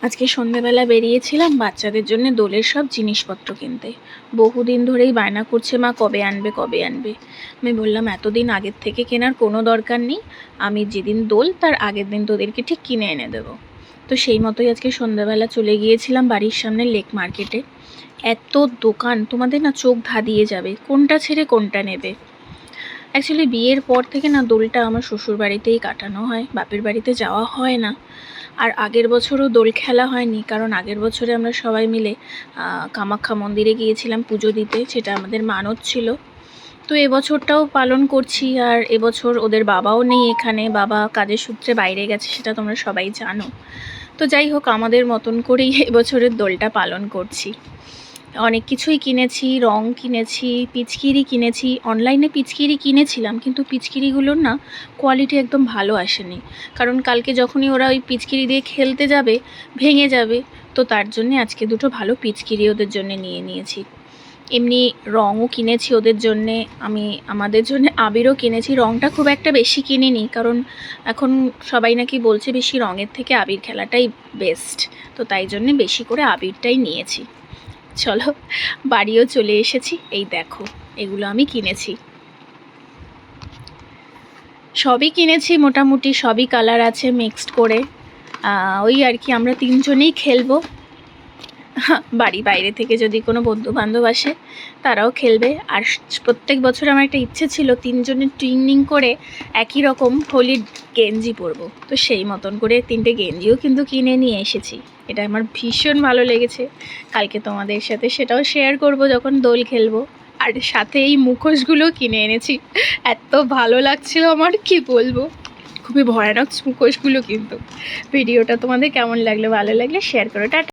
আজকে সন্ধ্যেবেলা বেরিয়েছিলাম বাচ্চাদের জন্য দোলের সব জিনিসপত্র কিনতে। বহুদিন ধরেই বায়না করছে, মা কবে আনবে কবে আনবে। আমি বললাম এতদিন আগের থেকে কেনার কোনো দরকার নেই, আমি যেদিন দোল তার আগের দিন তোদেরকে ঠিক কিনে এনে দেবো। তো সেই মতোই আজকে সন্ধ্যাবেলা চলে গিয়েছিলাম বাড়ির সামনে লেক মার্কেটে। এত দোকান, তোমাদের না চোখ ধাঁধিয়ে যাবে কোনটা ছেড়ে কোনটা নেবে। অ্যাকচুয়ালি বিয়ের পর থেকে না দোলটা আমার শ্বশুর বাড়িতেই কাটানো হয়, বাপের বাড়িতে যাওয়া হয় না। আর আগের বছরও দোল খেলা হয়নি, কারণ আগের বছরে আমরা সবাই মিলে কামাখ্যা মন্দিরে গিয়েছিলাম পুজো দিতে, সেটা আমাদের মানত ছিল। তো এবছরটাও পালন করছি। আর এবছর ওদের বাবাও নেই এখানে, বাবা কাজের সূত্রে বাইরে গেছে, সেটা তোমরা সবাই জানো। তো যাই হোক, আমাদের মতন করেই এবছরের দোলটা পালন করছি। অনেক কিছুই কিনেছি, রং কিনেছি, পিচকিরি কিনেছি। অনলাইনে পিচকিরি কিনেছিলাম, কিন্তু পিচকিরিগুলোর না কোয়ালিটি একদম ভালো আসেনি। কারণ কালকে যখনই ওরা ওই পিচকিরি দিয়ে খেলতে যাবে ভেঙে যাবে, তো তার জন্যে আজকে দুটো ভালো পিচকিরি ওদের জন্য নিয়ে নিয়েছি। এমনি রঙও কিনেছি ওদের জন্যে, আমি আমাদের জন্য আবিরও কিনেছি। রঙটা খুব একটা বেশি কিনিনি, কারণ এখন সবাই নাকি বলছে বেশি রঙের থেকে আবির খেলাটাই বেস্ট, তো তাই জন্যে বেশি করে আবিরটাই নিয়েছি। চলো, বাড়িও চলে এসেছি। এই দেখো, এগুলো আমি কিনেছি, সবই কিনেছি মোটামুটি, সবই কালার আছে মিক্সড করে। ওই আর কি, আমরা তিনজনেই খেলবো। বাড়ি বাইরে থেকে যদি কোনো বন্ধু বান্ধব আসে তারাও খেলবে। আর প্রত্যেক বছর আমার একটা ইচ্ছে ছিল তিনজনের টুইনিং করে একই রকম হোলির গেঞ্জি পরবো, তো সেই মতন করে 3টে গেঞ্জিও কিন্তু কিনে নিয়ে এসেছি। এটা আমার ভীষণ ভালো লেগেছে, কালকে তোমাদের সাথে সেটাও শেয়ার করব যখন দোল খেলবো। আর সাথে এই মুখোশগুলো কিনে এনেছি, এত ভালো লাগছিল আমার, কি বলবো, খুবই ভয়ানক মুখোশগুলো। কিন্তু ভিডিওটা তোমাদের কেমন লাগলো, ভালো লাগলে শেয়ার করো। টাটা।